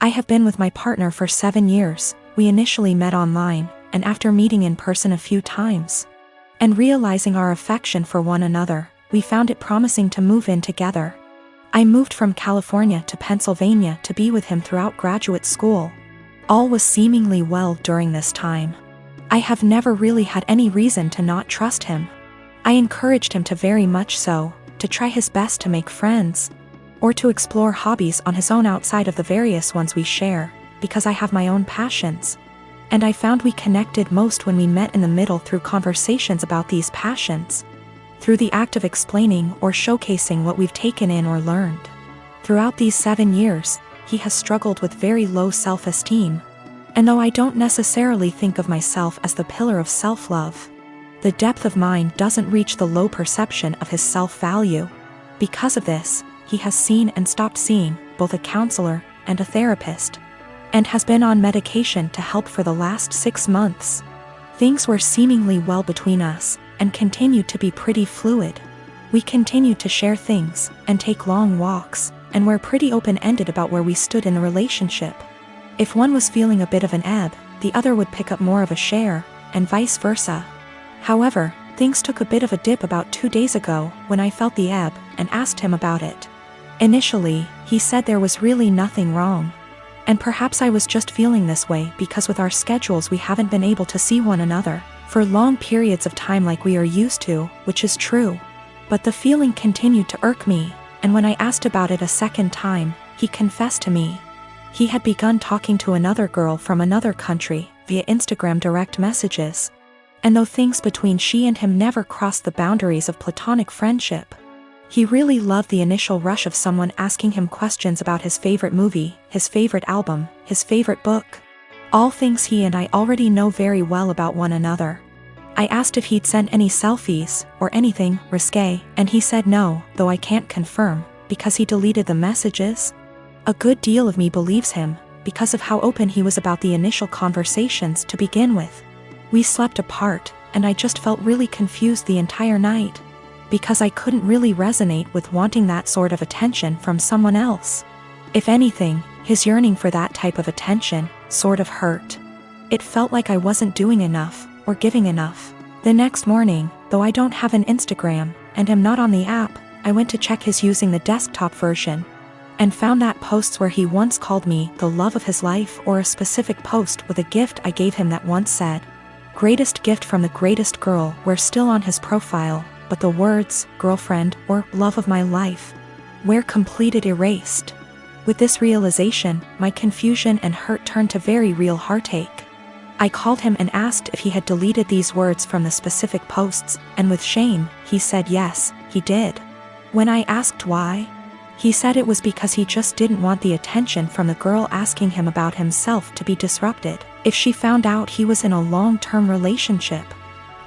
I have been with my partner for 7 years. We initially met online, and after meeting in person a few times and realizing our affection for one another, we found it promising to move in together. I moved from California to Pennsylvania to be with him throughout graduate school. All was seemingly well during this time. I have never really had any reason to not trust him. I encouraged him to very much so, to try his best to make friends, or to explore hobbies on his own outside of the various ones we share, because I have my own passions. And I found we connected most when we met in the middle through conversations about these passions, through the act of explaining or showcasing what we've taken in or learned. Throughout these 7 years, he has struggled with very low self-esteem. And though I don't necessarily think of myself as the pillar of self-love, the depth of mine doesn't reach the low perception of his self-value. Because of this, he has seen and stopped seeing both a counselor and a therapist, and has been on medication to help for the last 6 months. Things were seemingly well between us, and continued to be pretty fluid. We continued to share things, and take long walks, and were pretty open-ended about where we stood in the relationship. If one was feeling a bit of an ebb, the other would pick up more of a share, and vice versa. However, things took a bit of a dip about 2 days ago when I felt the ebb and asked him about it. Initially, he said there was really nothing wrong. And perhaps I was just feeling this way because with our schedules we haven't been able to see one another for long periods of time like we are used to, which is true. But the feeling continued to irk me, and when I asked about it a second time, he confessed to me. He had begun talking to another girl from another country via Instagram direct messages. And though things between she and him never crossed the boundaries of platonic friendship, he really loved the initial rush of someone asking him questions about his favorite movie, his favorite album, his favorite book. All things he and I already know very well about one another. I asked if he'd sent any selfies, or anything risque, and he said no, though I can't confirm, because he deleted the messages. A good deal of me believes him, because of how open he was about the initial conversations to begin with. We slept apart, and I just felt really confused the entire night, because I couldn't really resonate with wanting that sort of attention from someone else. If anything, his yearning for that type of attention sort of hurt. It felt like I wasn't doing enough, or giving enough. The next morning, though I don't have an Instagram, and am not on the app, I went to check his using the desktop version, and found that posts where he once called me the love of his life, or a specific post with a gift I gave him that once said, "Greatest gift from the greatest girl," were still on his profile, but the words, girlfriend, or love of my life, were completed erased. With this realization, my confusion and hurt turned to very real heartache. I called him and asked if he had deleted these words from the specific posts, and with shame, he said yes, he did. When I asked why, he said it was because he just didn't want the attention from the girl asking him about himself to be disrupted if she found out he was in a long-term relationship.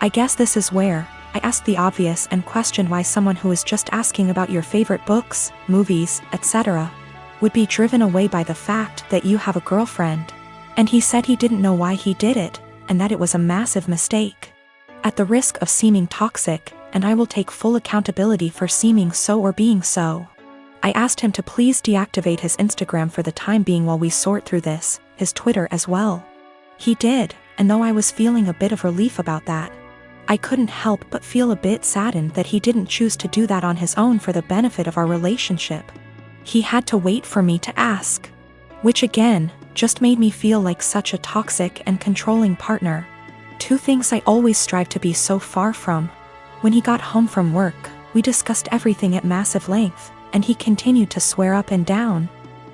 I guess this is where I asked the obvious and questioned why someone who is just asking about your favorite books, movies, etc., would be driven away by the fact that you have a girlfriend. And he said he didn't know why he did it, and that it was a massive mistake. At the risk of seeming toxic, and I will take full accountability for seeming so or being so, I asked him to please deactivate his Instagram for the time being while we sort through this, his Twitter as well. He did, and though I was feeling a bit of relief about that, I couldn't help but feel a bit saddened that he didn't choose to do that on his own for the benefit of our relationship. He had to wait for me to ask. Which again, just made me feel like such a toxic and controlling partner. 2 things I always strive to be so far from. When he got home from work, we discussed everything at massive length, and he continued to swear up and down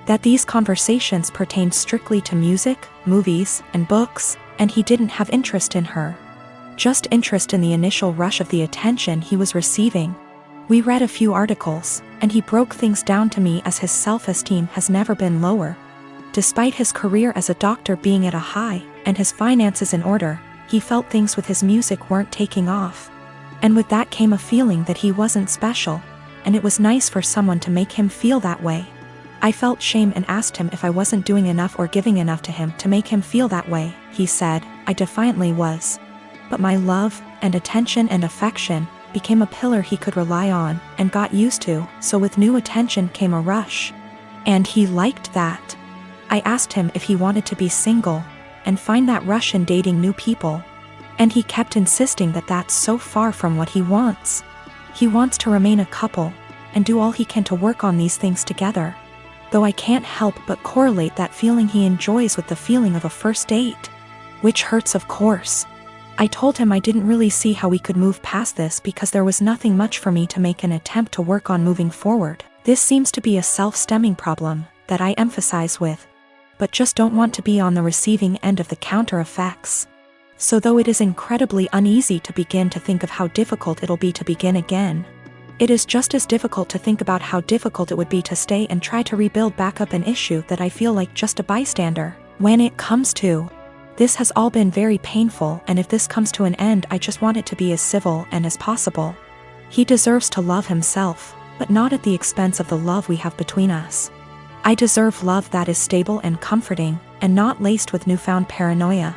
that these conversations pertained strictly to music, movies, and books, and he didn't have interest in her. Just interest in the initial rush of the attention he was receiving. We read a few articles, and he broke things down to me as his self-esteem has never been lower. Despite his career as a doctor being at a high, and his finances in order, he felt things with his music weren't taking off. And with that came a feeling that he wasn't special, and it was nice for someone to make him feel that way. I felt shame and asked him if I wasn't doing enough or giving enough to him to make him feel that way. He said, I defiantly was. But my love, and attention and affection, became a pillar he could rely on, and got used to, so with new attention came a rush. And he liked that. I asked him if he wanted to be single and find that rush in dating new people. And he kept insisting that that's so far from what he wants. He wants to remain a couple and do all he can to work on these things together. Though I can't help but correlate that feeling he enjoys with the feeling of a first date. Which hurts, of course. I told him I didn't really see how we could move past this because there was nothing much for me to make an attempt to work on moving forward. This seems to be a self-stemming problem that I emphasize with, but just don't want to be on the receiving end of the counter effects. So though it is incredibly uneasy to begin to think of how difficult it'll be to begin again, it is just as difficult to think about how difficult it would be to stay and try to rebuild back up an issue that I feel like just a bystander. When it comes to, this has all been very painful, and if this comes to an end, I just want it to be as civil and as possible. He deserves to love himself, but not at the expense of the love we have between us. I deserve love that is stable and comforting, and not laced with newfound paranoia.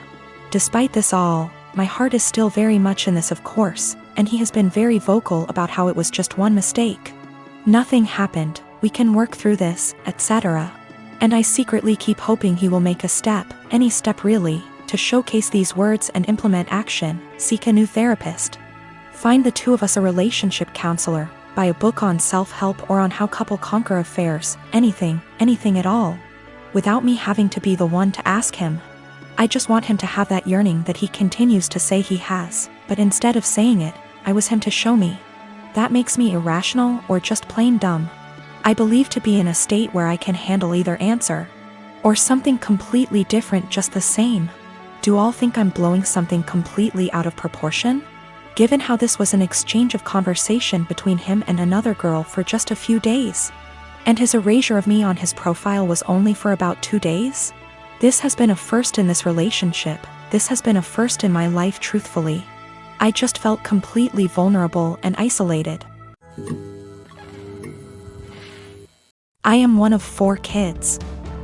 Despite this all, my heart is still very much in this, of course, and he has been very vocal about how it was just one mistake. Nothing happened, we can work through this, etc. And I secretly keep hoping he will make a step, any step really, to showcase these words and implement action, seek a new therapist. Find the two of us a relationship counselor, buy a book on self-help or on how couple conquer affairs, anything at all. Without me having to be the one to ask him. I just want him to have that yearning that he continues to say he has, but instead of saying it, I was him to show me. That makes me irrational or just plain dumb. I believe to be in a state where I can handle either answer. Or something completely different just the same. Do all think I'm blowing something completely out of proportion? Given how this was an exchange of conversation between him and another girl for just a few days. And his erasure of me on his profile was only for about 2 days? This has been a first in this relationship, this has been a first in my life, truthfully. I just felt completely vulnerable and isolated. I am one of 4 kids.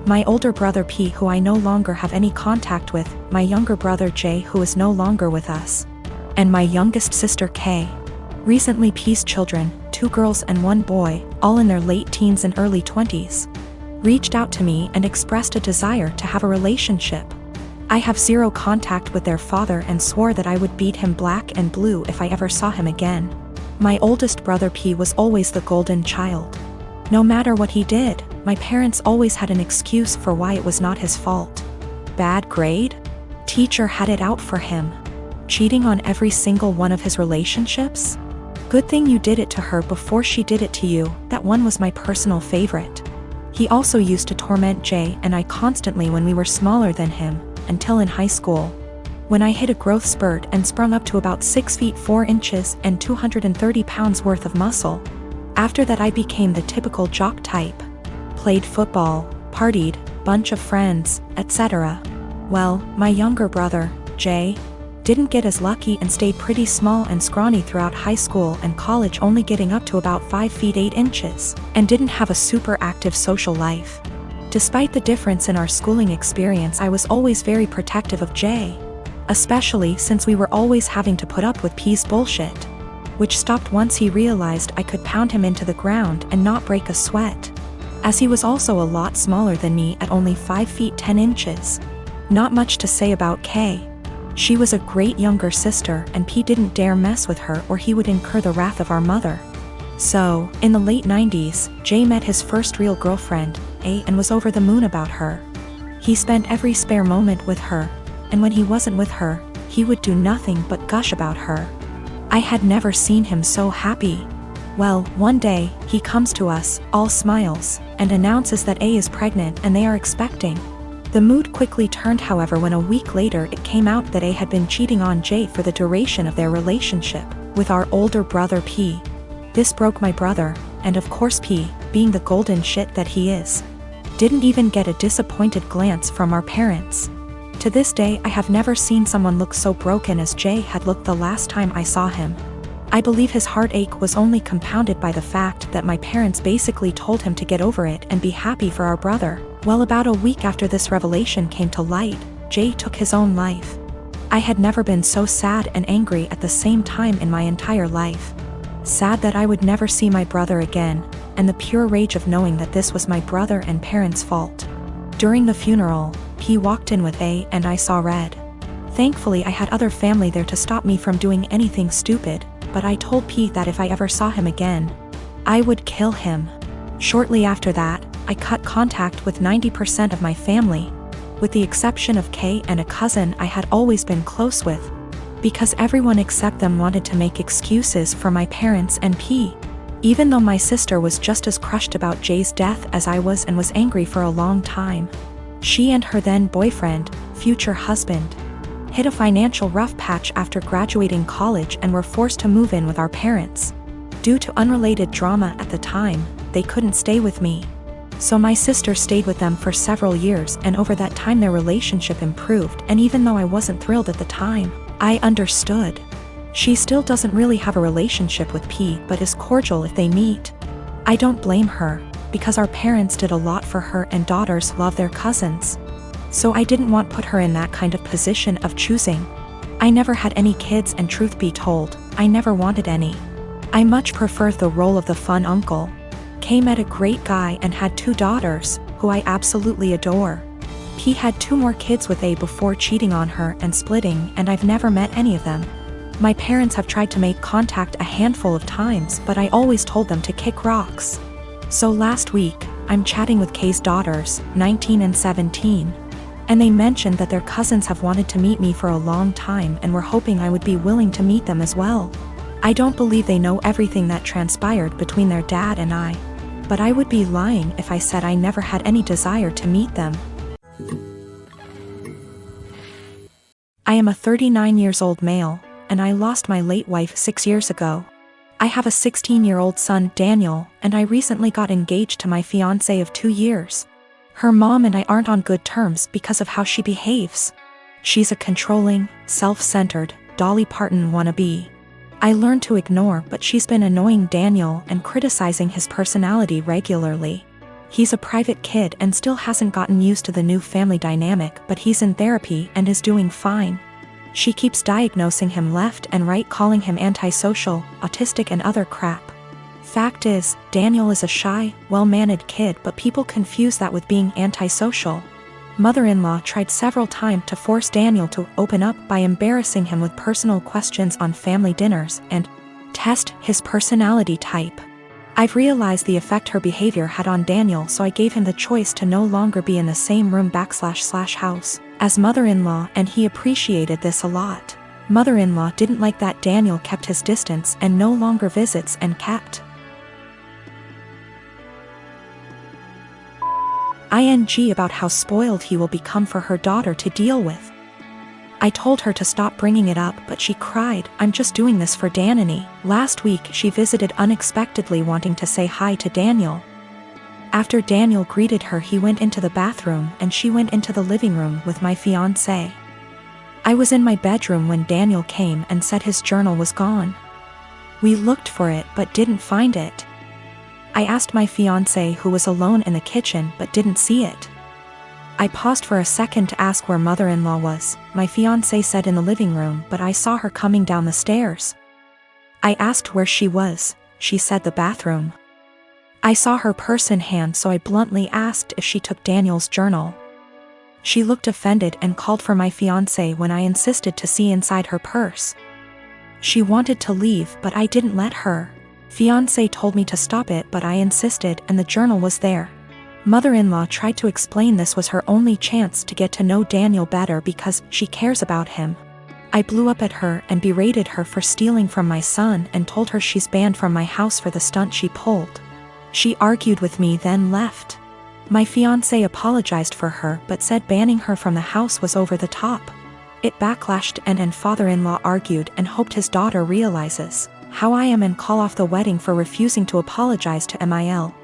My older brother P, who I no longer have any contact with, my younger brother J, who is no longer with us, and my youngest sister K. Recently P's children, 2 girls and 1 boy, all in their late teens and early 20s, reached out to me and expressed a desire to have a relationship. I have 0 contact with their father and swore that I would beat him black and blue if I ever saw him again. My oldest brother P was always the golden child. No matter what he did, my parents always had an excuse for why it was not his fault. Bad grade? Teacher had it out for him. Cheating on every single one of his relationships? Good thing you did it to her before she did it to you, that one was my personal favorite. He also used to torment Jay and I constantly when we were smaller than him, until in high school. When I hit a growth spurt and sprung up to about 6 feet 4 inches and 230 pounds worth of muscle. After that I became the typical jock type. Played football, partied, bunch of friends, etc. Well, my younger brother, Jay, didn't get as lucky and stayed pretty small and scrawny throughout high school and college, only getting up to about 5 feet 8 inches, and didn't have a super active social life. Despite the difference in our schooling experience, I was always very protective of Jay. Especially since we were always having to put up with P's bullshit. Which stopped once he realized I could pound him into the ground and not break a sweat. As he was also a lot smaller than me at only 5 feet 10 inches. Not much to say about Kay. She was a great younger sister and P didn't dare mess with her or he would incur the wrath of our mother. So, in the late 90s, Jay met his first real girlfriend, A, and was over the moon about her. He spent every spare moment with her, and when he wasn't with her, he would do nothing but gush about her. I had never seen him so happy. Well, one day, he comes to us, all smiles, and announces that A is pregnant and they are expecting. The mood quickly turned, however, when a week later it came out that A had been cheating on J for the duration of their relationship, with our older brother P. This broke my brother, and of course P, being the golden shit that he is, didn't even get a disappointed glance from our parents. To this day I have never seen someone look so broken as Jay had looked the last time I saw him. I believe his heartache was only compounded by the fact that my parents basically told him to get over it and be happy for our brother. Well, about a week after this revelation came to light, Jay took his own life. I had never been so sad and angry at the same time in my entire life. Sad that I would never see my brother again, and the pure rage of knowing that this was my brother and parents' fault. During the funeral, P walked in with A and I saw red. Thankfully I had other family there to stop me from doing anything stupid, but I told P that if I ever saw him again, I would kill him. Shortly after that, I cut contact with 90% of my family, with the exception of K and a cousin I had always been close with, because everyone except them wanted to make excuses for my parents and P. Even though my sister was just as crushed about Jay's death as I was and was angry for a long time. She and her then boyfriend, future husband, hit a financial rough patch after graduating college and were forced to move in with our parents. Due to unrelated drama at the time, they couldn't stay with me. So my sister stayed with them for several years, and over that time their relationship improved, and even though I wasn't thrilled at the time, I understood. She still doesn't really have a relationship with P but is cordial if they meet. I don't blame her, because our parents did a lot for her and daughters love their cousins. So I didn't want to put her in that kind of position of choosing. I never had any kids, and truth be told, I never wanted any. I much preferred the role of the fun uncle. Kay met a great guy and had 2 daughters, who I absolutely adore. P had 2 more kids with A before cheating on her and splitting, and I've never met any of them. My parents have tried to make contact a handful of times, but I always told them to kick rocks. So last week, I'm chatting with Kay's daughters, 19 and 17. And they mentioned that their cousins have wanted to meet me for a long time and were hoping I would be willing to meet them as well. I don't believe they know everything that transpired between their dad and I, but I would be lying if I said I never had any desire to meet them. I am a 39 years old male, and I lost my late wife 6 years ago. I have a 16-year-old son, Daniel, and I recently got engaged to my fiancé of 2 years. Her mom and I aren't on good terms because of how she behaves. She's a controlling, self-centered, Dolly Parton wannabe. I learned to ignore, but she's been annoying Daniel and criticizing his personality regularly. He's a private kid and still hasn't gotten used to the new family dynamic, but he's in therapy and is doing fine. She keeps diagnosing him left and right, calling him antisocial, autistic and other crap. Fact is, Daniel is a shy, well-mannered kid, but people confuse that with being antisocial. Mother-in-law tried several times to force Daniel to open up by embarrassing him with personal questions on family dinners and test his personality type. I've realized the effect her behavior had on Daniel, so I gave him the choice to no longer be in the same room / house as mother-in-law, and he appreciated this a lot. Mother-in-law didn't like that Daniel kept his distance and no longer visits and kept ing about how spoiled he will become for her daughter to deal with. I told her to stop bringing it up, but she cried, "I'm just doing this for Danny." Last week she visited unexpectedly, wanting to say hi to Daniel. After Daniel greeted her, he went into the bathroom and she went into the living room with my fiancé. I was in my bedroom when Daniel came and said his journal was gone. We looked for it but didn't find it. I asked my fiancé, who was alone in the kitchen, but didn't see it. I paused for a second to ask where mother-in-law was. My fiancé said in the living room, but I saw her coming down the stairs. I asked where she was. She said the bathroom. I saw her purse in hand, so I bluntly asked if she took Daniel's journal. She looked offended and called for my fiancé when I insisted to see inside her purse. She wanted to leave, but I didn't let her. Fiancé told me to stop it, but I insisted, and the journal was there. Mother-in-law tried to explain this was her only chance to get to know Daniel better because she cares about him. I blew up at her and berated her for stealing from my son and told her she's banned from my house for the stunt she pulled. She argued with me, then left. My fiancé apologized for her but said banning her from the house was over the top. It backlashed and father-in-law argued and hoped his daughter realizes how I am and call off the wedding for refusing to apologize to Mil.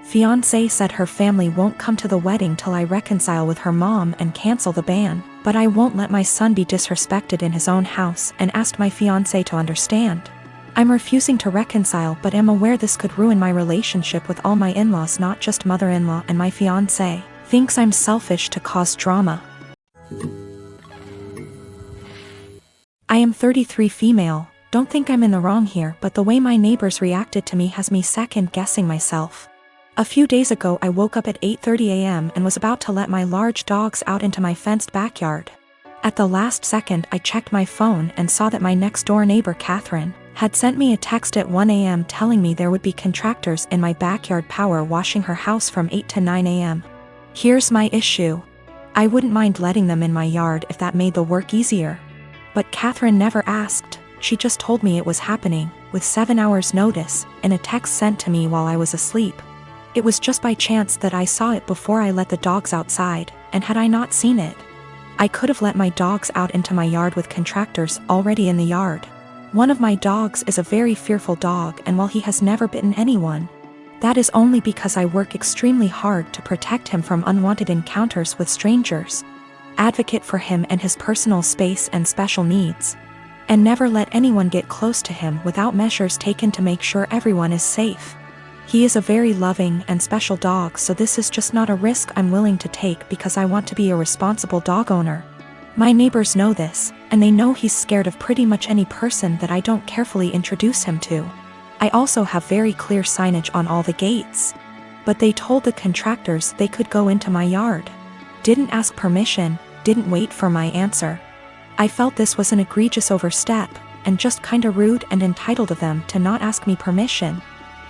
Fiancé said her family won't come to the wedding till I reconcile with her mom and cancel the ban, but I won't let my son be disrespected in his own house and asked my fiancé to understand. I'm refusing to reconcile but am aware this could ruin my relationship with all my in-laws, not just mother-in-law, and my fiancé thinks I'm selfish to cause drama. I am 33, female. Don't think I'm in the wrong here, but the way my neighbors reacted to me has me second-guessing myself. A few days ago I woke up at 8:30 a.m. and was about to let my large dogs out into my fenced backyard. At the last second I checked my phone and saw that my next-door neighbor Catherine had sent me a text at 1 a.m. telling me there would be contractors in my backyard power washing her house from 8 to 9 a.m. Here's my issue. I wouldn't mind letting them in my yard if that made the work easier. But Catherine never asked, she just told me it was happening, with 7 hours notice, in a text sent to me while I was asleep. It was just by chance that I saw it before I let the dogs outside, and had I not seen it, I could have let my dogs out into my yard with contractors already in the yard. One of my dogs is a very fearful dog, and while he has never bitten anyone, that is only because I work extremely hard to protect him from unwanted encounters with strangers, advocate for him and his personal space and special needs, and never let anyone get close to him without measures taken to make sure everyone is safe. He is a very loving and special dog, so this is just not a risk I'm willing to take because I want to be a responsible dog owner. My neighbors know this, and they know he's scared of pretty much any person that I don't carefully introduce him to. I also have very clear signage on all the gates. But they told the contractors they could go into my yard. Didn't ask permission, didn't wait for my answer. I felt this was an egregious overstep, and just kinda rude and entitled of them to not ask me permission,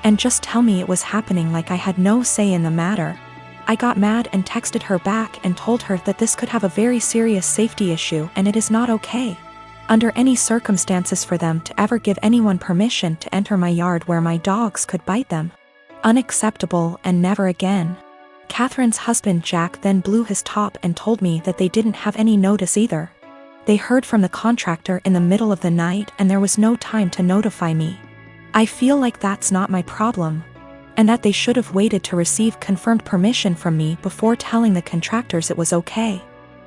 and just tell me it was happening like I had no say in the matter. I got mad and texted her back and told her that this could have a very serious safety issue and it is not okay, under any circumstances, for them to ever give anyone permission to enter my yard where my dogs could bite them. Unacceptable, and never again. Catherine's husband Jack then blew his top and told me that they didn't have any notice either. They heard from the contractor in the middle of the night and there was no time to notify me. I feel like that's not my problem, and that they should have waited to receive confirmed permission from me before telling the contractors it was okay.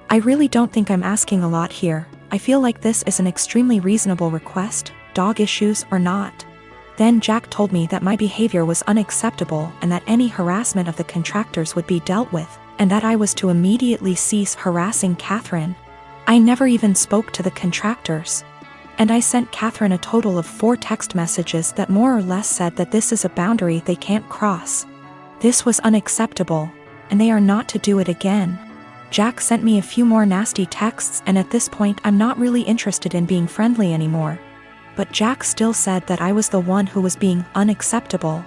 I really don't think I'm asking a lot here. I feel like this is an extremely reasonable request, dog issues or not. Then Jack told me that my behavior was unacceptable and that any harassment of the contractors would be dealt with, and that I was to immediately cease harassing Catherine. I never even spoke to the contractors. And I sent Catherine a total of 4 text messages that more or less said that this is a boundary they can't cross. This was unacceptable, and they are not to do it again. Jack sent me a few more nasty texts, and at this point I'm not really interested in being friendly anymore. But Jack still said that I was the one who was being unacceptable.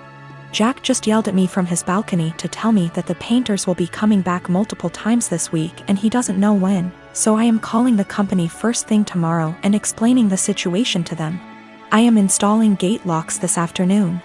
Jack just yelled at me from his balcony to tell me that the painters will be coming back multiple times this week and he doesn't know when, so I am calling the company first thing tomorrow and explaining the situation to them. I am installing gate locks this afternoon.